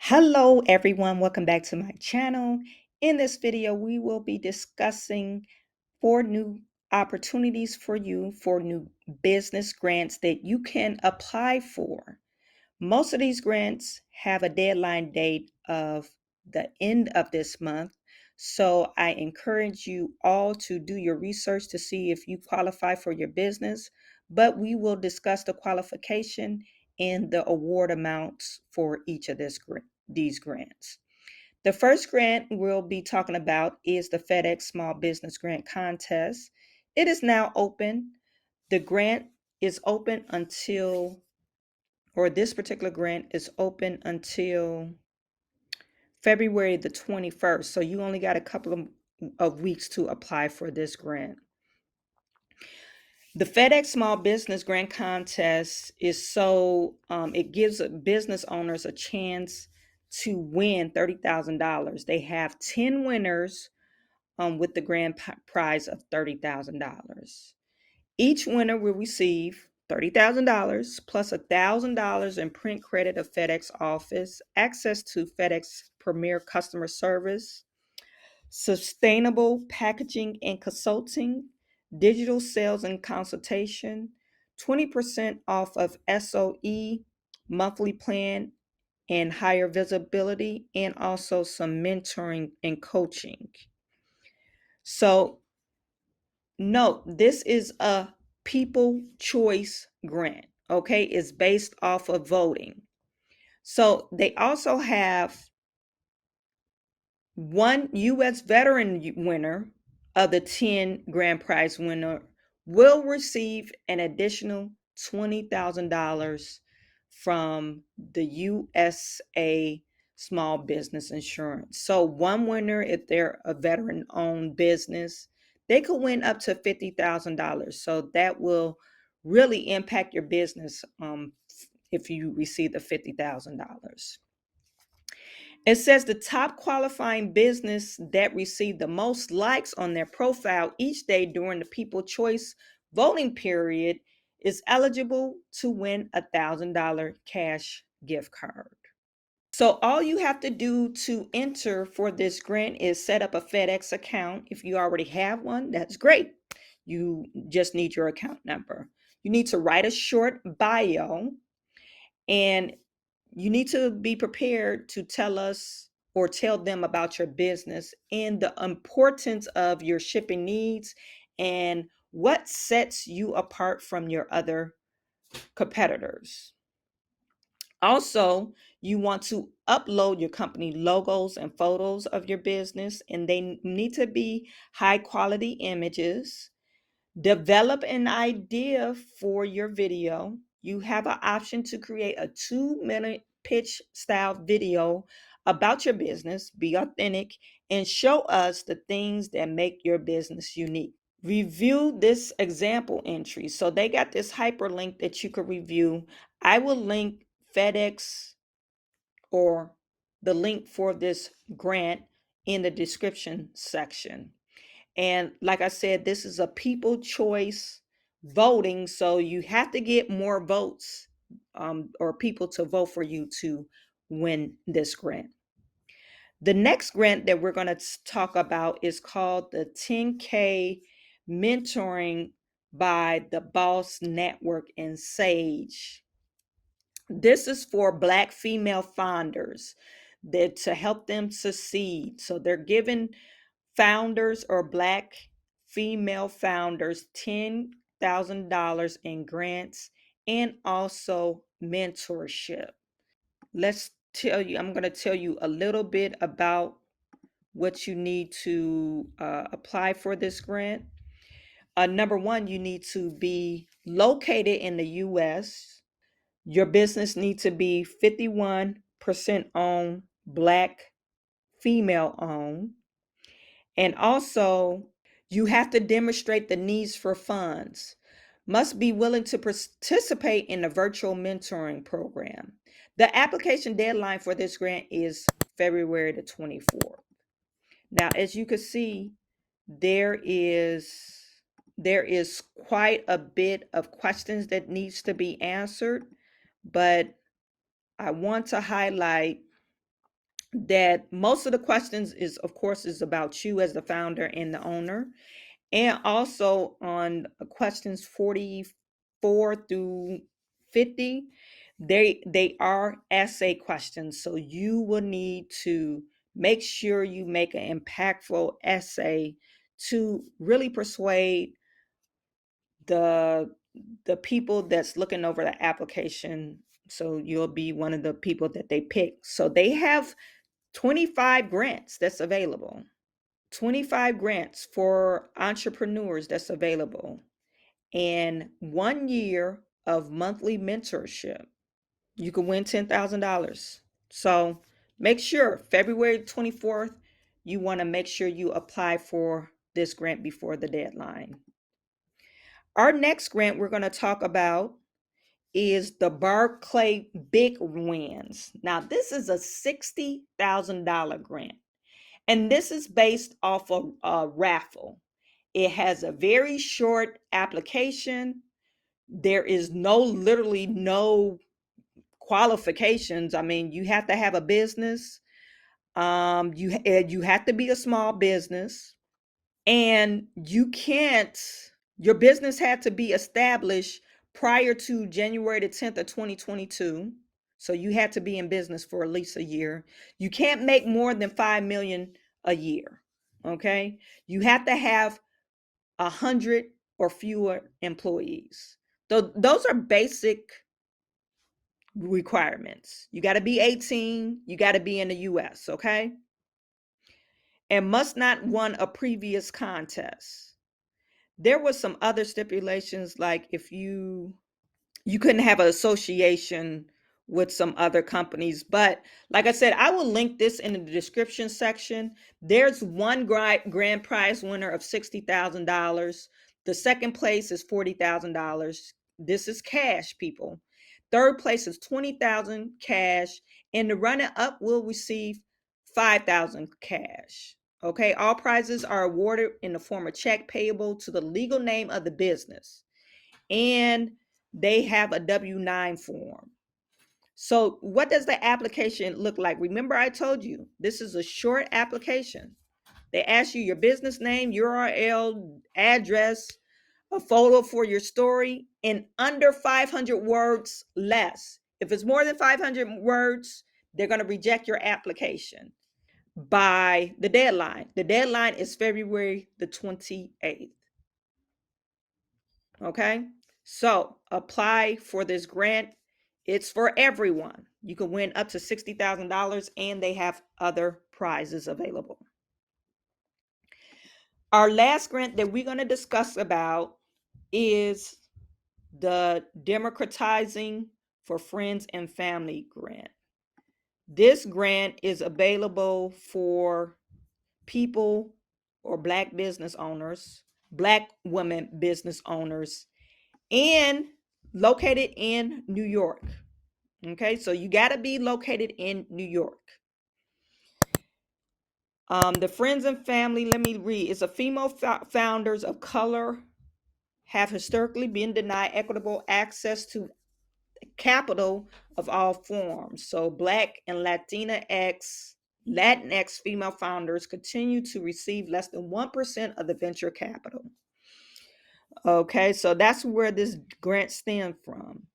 Hello everyone, welcome back to my channel. In this video, we will be discussing 4 new opportunities for you for new business grants that you can apply for. Most of these grants have a deadline date of the end of this month. So I encourage you all to do your research to see if you qualify for your business, but we will discuss the qualification and the award amounts for each of these grants. The first grant we'll be talking about is the FedEx Small Business Grant Contest. It is now open. The grant is open until or this particular grant is open until February the 21st. So you only got a couple of weeks to apply for this grant. The FedEx Small Business Grant Contest is it gives business owners a chance to win $30,000. They have 10 winners with the grand prize of $30,000. Each winner will receive $30,000 plus $1,000 in print credit of FedEx Office, access to FedEx Premier Customer Service, sustainable packaging and consulting, digital sales and consultation, 20% off of SOE monthly plan and higher visibility, and also some mentoring and coaching. So note, this is a people choice grant, okay? It's based off of voting. So they also have one U.S. veteran winner of the 10 grand prize winner will receive an additional $20,000 from the USA Small Business Insurance. So one winner, if they're a veteran-owned business, they could win up to $50,000. So that will really impact your business if you receive the $50,000. It says the top qualifying business that received the most likes on their profile each day during the People Choice voting period is eligible to win a $1,000 cash gift card. So all you have to do to enter for this grant is set up a FedEx account. If you already have one, that's great. You just need your account number. You need to write a short bio, and you need to be prepared to tell us or tell them about your business and the importance of your shipping needs and what sets you apart from your other competitors. Also, you want to upload your company logos and photos of your business, and they need to be high quality images. Develop an idea for your video. You have an option to create a 2-minute pitch style video about your business. Be authentic and show us the things that make your business unique. Review this example entry. So they got this hyperlink that you could review. I will link FedEx or the link for this grant in the description section. And like I said, this is a people choice voting. So you have to get more votes or people to vote for you to win this grant. The next grant that we're going to talk about is called the 10K Mentoring by the Boss Network and Sage. This is for Black female founders that to help them succeed. So they're giving founders or Black female founders $10,000 in grants and also mentorship. I'm going to tell you a little bit about what you need to apply for this grant. Number one, you need to be located in the U.S. Your business needs to be 51% owned, Black, female owned. And also, you have to demonstrate the needs for funds. Must be willing to participate in the virtual mentoring program. The application deadline for this grant is February the 24th. Now, as you can see, there is quite a bit of questions that needs to be answered, but I want to highlight that most of the questions is, of course, is about you as the founder and the owner. And also on questions 44 through 50, they are essay questions. So you will need to make sure you make an impactful essay to really persuade the the people that's looking over the application. So you'll be one of the people that they pick. So they have 25 grants that's available. 25 grants for entrepreneurs that's available, and 1 year of monthly mentorship. You can win $10,000. So make sure February 24th, you want to make sure you apply for this grant before the deadline. Our next grant we're going to talk about is the Barclays Big Wins. Now, this is a $60,000 grant, and this is based off of a raffle. It has a very short application. There is literally no qualifications. I mean, you have to have a business. You have to be a small business, and your business had to be established prior to January the 10th of 2022. So you had to be in business for at least a year. You can't make more than 5 million a year. Okay. You have to have 100 or fewer employees. So those are basic requirements. You got to be 18. You got to be in the US. Okay. And must not won a previous contest. There was some other stipulations, like if you couldn't have an association with some other companies. But like I said, I will link this in the description section. There's one grand prize winner of $60,000. The second place is $40,000. This is cash, people. Third place is 20,000 cash, and the runner up will receive 5,000 cash. Okay, all prizes are awarded in the form of check payable to the legal name of the business, and they have a W-9 form. So what does the application look like? Remember, I told you this is a short application. They ask you your business name, URL, address, a photo for your story, in under 500 words less. If it's more than 500 words, they're going to reject your application by the deadline. The deadline is February the 28th. Okay. So apply for this grant. It's for everyone. You can win up to $60,000, and they have other prizes available. Our last grant that we're going to discuss about is the Democratizing for Friends and Family grant. This grant is available for people or Black business owners, Black women business owners, and located in New York. Okay, so you got to be located in New York. The friends and family, let me read. It's a female founders of color have historically been denied equitable access to capital of all forms. So Black and Latinx female founders continue to receive less than 1% of the venture capital. Okay, so that's where this grant stems from.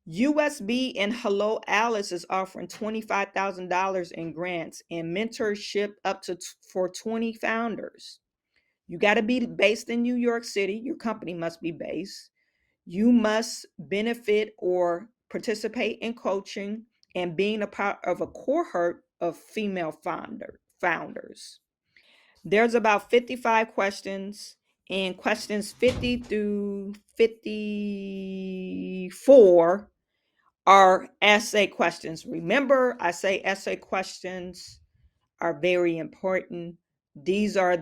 USB and Hello Alice is offering $25,000 in grants and mentorship up to for 20 founders. You got to be based in New York City. Your company must be based. You must benefit or participate in coaching and being a part of a cohort of female founders. There's about 55 questions, and questions 50 through 54 are essay questions. Remember, I say essay questions are very important. These are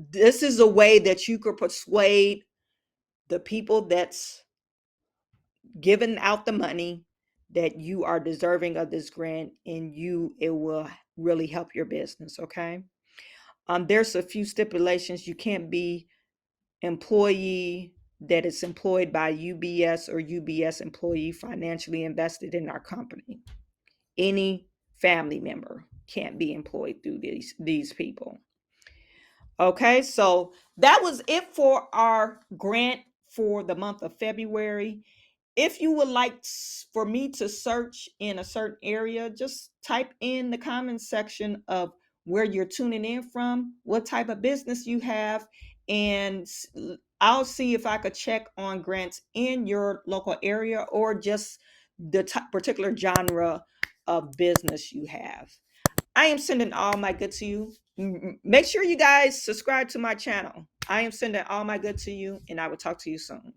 this is a way that you could persuade the people that's giving out the money that you are deserving of this grant, and it will really help your business. Okay. There's a few stipulations. You can't be employee that is employed by UBS or UBS employee financially invested in our company. Any family member can't be employed through these people. Okay, so that was it for our grant for the month of February. If you would like for me to search in a certain area, just type in the comment section of where you're tuning in from, what type of business you have, and I'll see if I could check on grants in your local area or just the particular genre of business you have. I am sending all my good to you. Make sure you guys subscribe to my channel. I am sending all my good to you, and I will talk to you soon.